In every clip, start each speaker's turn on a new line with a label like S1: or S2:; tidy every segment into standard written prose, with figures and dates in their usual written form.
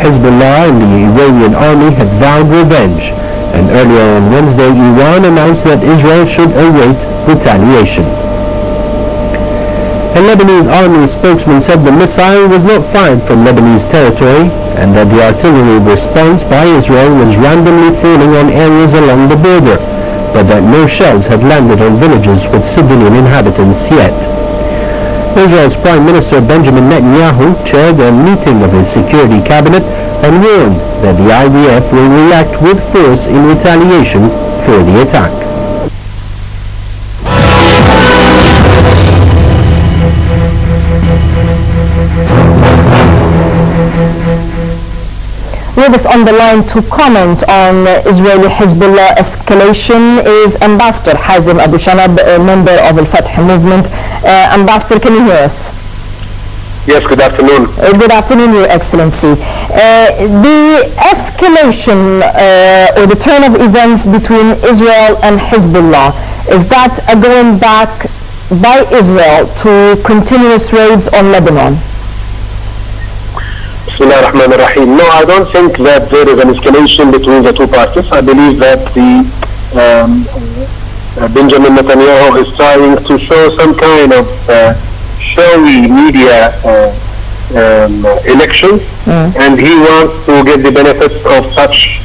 S1: Hezbollah and the Iranian army had vowed revenge, and earlier on Wednesday, Iran announced that Israel should await retaliation. A Lebanese army spokesman said the missile was not fired from Lebanese territory and that the artillery response by Israel was randomly falling on areas along the border, but that no shells had landed on villages with civilian inhabitants yet. Israel's Prime Minister Benjamin Netanyahu chaired a meeting of his security cabinet and warned that the IDF will react with force in retaliation for the attack.
S2: With us on the line to comment on Israeli-Hezbollah escalation is Ambassador Hazem Abu Shanab, a member of Al-Fatah movement. Ambassador, can you hear us?
S3: Yes, good afternoon.
S2: Good afternoon, Your Excellency. The escalation or the turn of events between Israel and Hezbollah, is that a going back by Israel to continuous raids on Lebanon?
S3: No, I don't think that there is an escalation between the two parties. I believe that the Benjamin Netanyahu is trying to show some kind of showy media elections, and he wants to get the benefits of such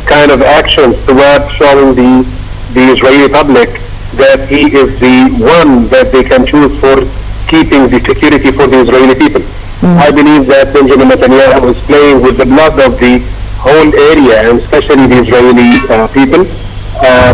S3: kind of actions towards showing the Israeli public that he is the one that they can choose for keeping the security for the Israeli people. I believe that Benjamin Netanyahu is playing with the blood of the whole area, and especially the Israeli people.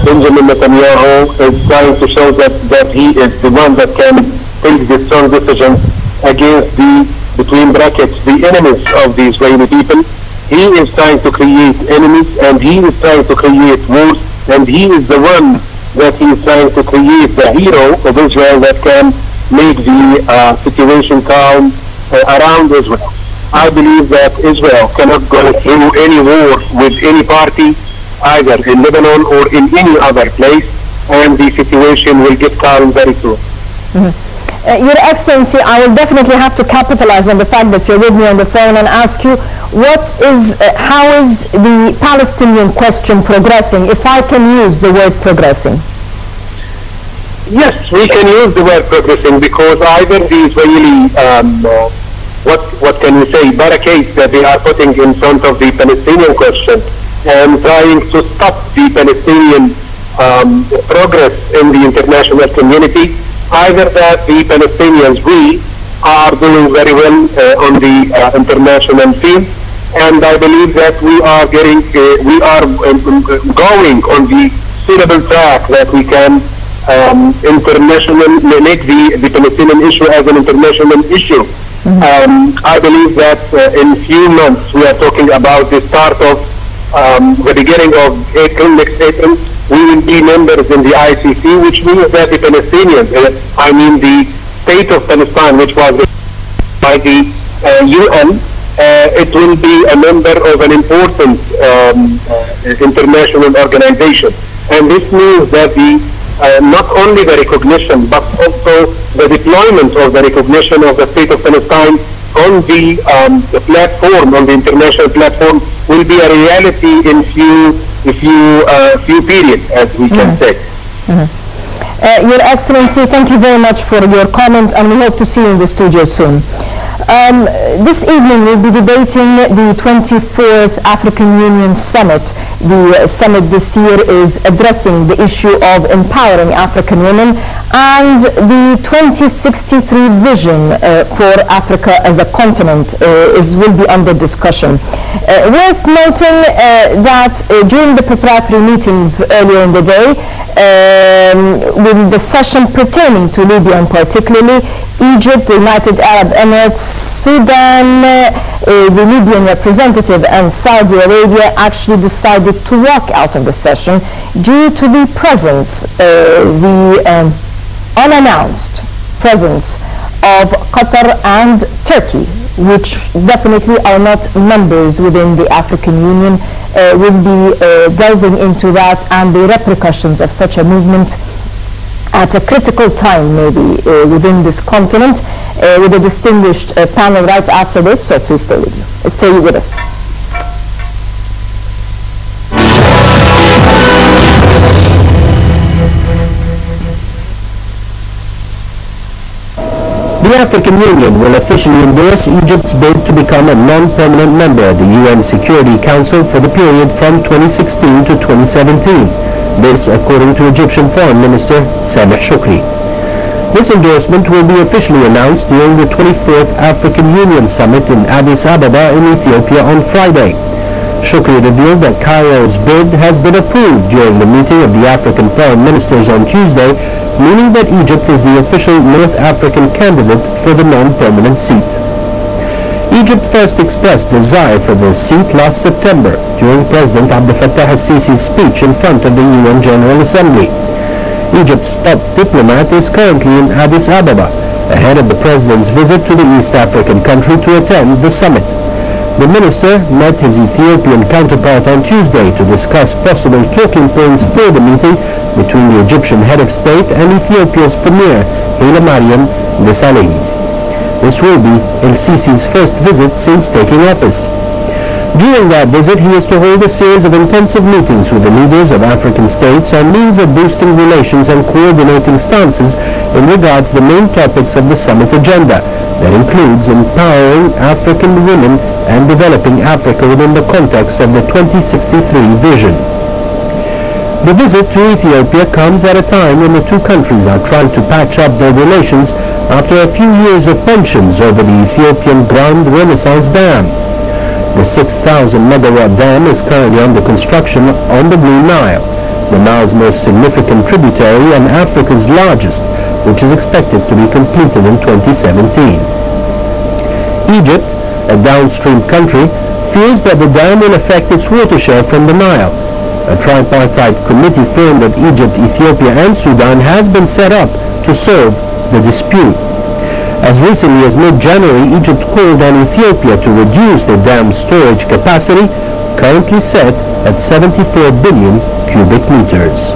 S3: Benjamin Netanyahu is trying to show that he is the one that can take the strong decisions against the, between brackets, the enemies of the Israeli people. He is trying to create enemies, and he is trying to create wars, and he is the one that he is trying to create the hero of Israel that can make the situation calm around Israel. I believe that Israel cannot go through any war with any party, either in Lebanon or in any other place, and the situation will get calm very soon.
S2: Your Excellency, I will definitely have to capitalize on the fact that you're with me on the phone and ask you, how is the Palestinian question progressing, if I can use the word progressing?
S3: Yes, we can use the word progressing, because either the Israeli what can we say, barricades that they are putting in front of the Palestinian question and trying to stop the Palestinian progress in the international community, either that the Palestinians, we are doing very well on the international field, and I believe that we are going on the suitable track that we can make the Palestinian issue as an international issue. I believe that in few months we are talking about the start of the beginning of April, next April, we will be members in the ICC, which means that the Palestinians, I mean the state of Palestine, which was by the UN, it will be a member of an important international organization. And this means that not only the recognition, but also the deployment of the recognition of the state of Palestine on the platform, on the international platform, will be a reality in few periods, as we can say.
S2: Your Excellency, thank you very much for your comment, and we hope to see you in the studio soon. This evening we'll be debating the 24th African Union Summit. The summit this year is addressing the issue of empowering African women and the 2063 vision for Africa as a continent will be under discussion. Worth noting that during the preparatory meetings earlier in the day, with the session pertaining to Libya and particularly Egypt, the United Arab Emirates, Sudan, the Libyan representative, and Saudi Arabia actually decided to walk out of the session due to the presence, the unannounced presence of Qatar and Turkey, which definitely are not members within the African Union. We'll be delving into that and the repercussions of such a movement at a critical time maybe within this continent with a distinguished panel right after this, so please stay with us.
S1: The African Union will officially endorse Egypt's bid to become a non-permanent member of the UN Security Council for the period from 2016 to 2017. This, according to Egyptian Foreign Minister Sameh Shoukry. This endorsement will be officially announced during the 24th African Union Summit in Addis Ababa in Ethiopia on Friday. Shoukry revealed that Cairo's bid has been approved during the meeting of the African foreign ministers on Tuesday, meaning that Egypt is the official North African candidate for the non-permanent seat. Egypt first expressed desire for the seat last September during President Abdel Fattah al-Sisi's speech in front of the UN General Assembly. Egypt's top diplomat is currently in Addis Ababa, ahead of the president's visit to the East African country to attend the summit. The minister met his Ethiopian counterpart on Tuesday to discuss possible talking points for the meeting between the Egyptian head of state and Ethiopia's premier, Haile Mariam Desalegn. This will be el-Sisi's first visit since taking office. During that visit, he is to hold a series of intensive meetings with the leaders of African states on means of boosting relations and coordinating stances in regards to the main topics of the summit agenda. That includes empowering African women and developing Africa within the context of the 2063 vision. The visit to Ethiopia comes at a time when the two countries are trying to patch up their relations after a few years of tensions over the Ethiopian Grand Renaissance Dam. The 6,000 megawatt dam is currently under construction on the Blue Nile, the Nile's most significant tributary and Africa's largest, which is expected to be completed in 2017. Egypt, a downstream country, fears that the dam will affect its water share from the Nile. A tripartite committee formed of Egypt, Ethiopia and Sudan has been set up to solve the dispute. As recently as mid-January, Egypt called on Ethiopia to reduce the dam's storage capacity, currently set at 74 billion cubic meters.